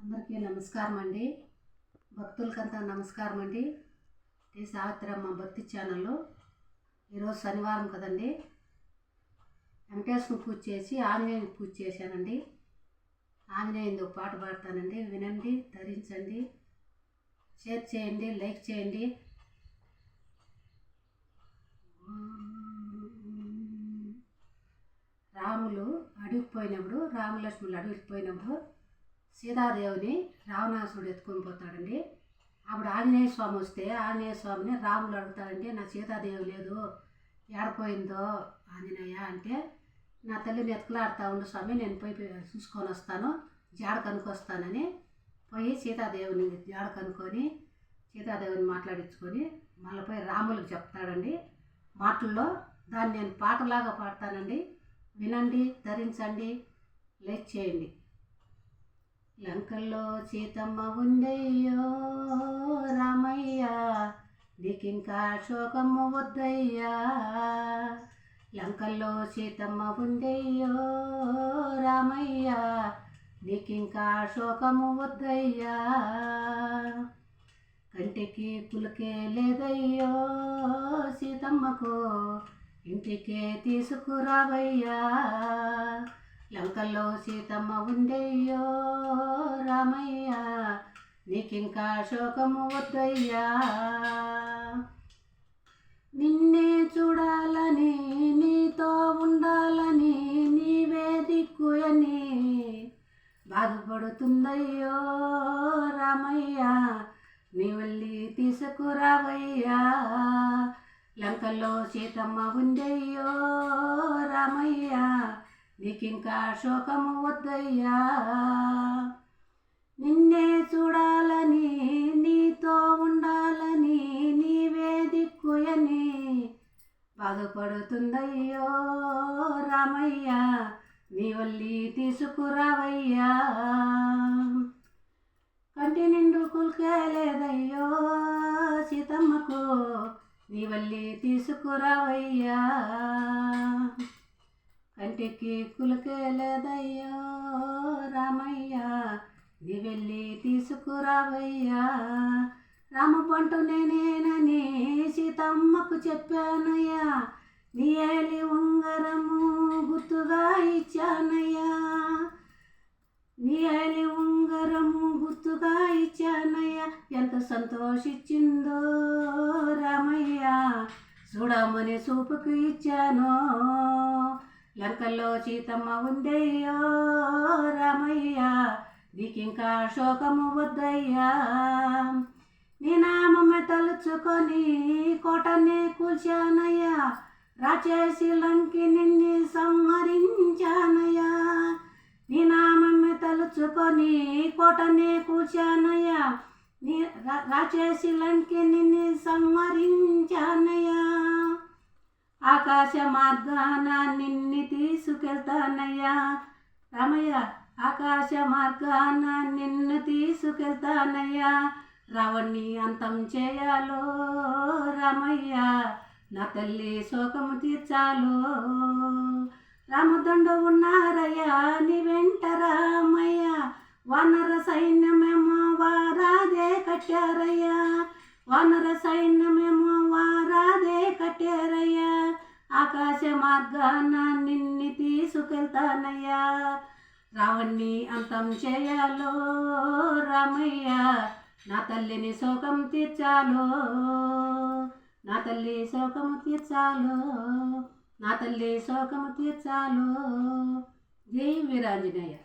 అందరికీ నమస్కారం అండి. భక్తులకంతా నమస్కారం అండి. ఈ సావిత్రమ్మ భక్తి ఛానల్లో ఈరోజు శనివారం కదండి, వెంకటేశ్వరుని పూజ చేసి ఆంజనేయుని పూజ చేశానండి. ఆంజనేయుని పాట పాడతానండి, వినండి, ధరించండి, షేర్ చేయండి, లైక్ చేయండి. రాములు అడవికి పోయినప్పుడు, రామలక్ష్మణులు అడవికి పోయినప్పుడు సీతాదేవిని రావణాసురుడు ఎత్తుకొని పోతాడండి. అప్పుడు ఆంజనేయ స్వామి వస్తే ఆంజనేయ స్వామిని రాములు అడుగుతాడండి, నా సీతాదేవి లేదు, ఏడపోయిందో ఆంజనేయ అంటే, నా తల్లిని ఎత్తుకులాడుతూ ఉండు స్వామి, నేను పోయి చూసుకొని వస్తాను, జాడ కనుక్కొస్తానని పోయి సీతాదేవిని జాడ కనుక్కొని సీతాదేవిని మాట్లాడించుకొని మళ్ళీ పోయి రాములకు చెప్తాడండి. మాటల్లో దాన్ని నేను పాటలాగా పాడతానండి, వినండి, ధరించండి, లైక్ చేయండి. లంకల్లో సీతమ్మ ఉందయ్యో రామయ్య, నీకింకా శోకము వద్దయ్యా. లంకల్లో సీతమ్మ ఉందయ్యో రామయ్య, నీకింకా శోకము వద్దయ్యా. కంటికి పులకే లేదయ్యో సీతమ్మకు, ఇంటికే తీసుకురావయ్యా. లంకల్లో సీతమ్మ ఉందయ్యో రామయ్య, నీకింకా శోకము వద్దయ్యా. నిన్నే చూడాలని, నీతో ఉండాలని, నీవే దిక్కుయని బాధపడుతుందయ్యో రామయ్య, నీ వల్లి తీసుకురావయ్యా. లంకల్లో సీతమ్మ ఉందయ్యో రామయ్య, నీకింకా శోకము వద్దయ్యా. నిన్నే చూడాలని, నీతో ఉండాలని, నీవే దిక్కుయని బాధపడుతుందయ్యో రామయ్య, నీ వల్లి తీసుకురావయ్యా. కంటి నిండు కుల్కే లేదయ్యో సీతమ్మకు, నీ వల్లి తీసుకురావయ్యా. కంటికి కులకే లేదయ్యో రామయ్య, నీ వెళ్ళి తీసుకురావయ్యా. రామపంటు నేనేనని సీతమ్మకు చెప్పానయ్యా, నీ ఏలి ఉంగరము గుర్తుగా ఇచ్చానయ్యా. నీ ఏలి ఉంగరము గుర్తుగా ఇచ్చానయ్యా. ఎంత సంతోషించిందో రామయ్య, చూడమని చూపుకు ఇచ్చాను. లంకల్లో సీతమ్మ ఉందయ్యో రామయ్య, నీకింకా శోకము వద్దయ్యా. నీ నామమే తలుచుకొని కోటనే కూల్చానయ్యా, రాచేసి లంకి నిన్ను సంహరించానయ్యా. నీ నామమే తలుచుకొని కోటనే కూల్చానయ్యా, నీ రాచేసి లంకి నిన్ను సంహరించానయ్యా. ఆకాశ మార్గాన నిన్ను తీసుకెళ్తానయ్యా రామయ్య, ఆకాశ మార్గాన నిన్ను తీసుకెళ్తానయ్యా. రావణ్ణి అంతం చేయాలో రామయ్య, నా తల్లి శోకము తీర్చాలో. రామదండు ఉన్నారయ్యా నీ వెంట రామయ్య, వానర సైన్యమేమో వారాదే కట్టారయ్యా. వానర సైన్యమేమో వారాదే కట్టారయ్యా. ఆకాశ మార్గాన నిన్ను తీసుకెళ్తానయ్యా. రావణ్ణి అంతం చేయాలో రామయ్య, నా తల్లిని శోకం తీర్చాలో. నా తల్లి శోకము తీర్చాలో, నా తల్లి శోకము తీర్చాలో. జై వీరాంజనేయ.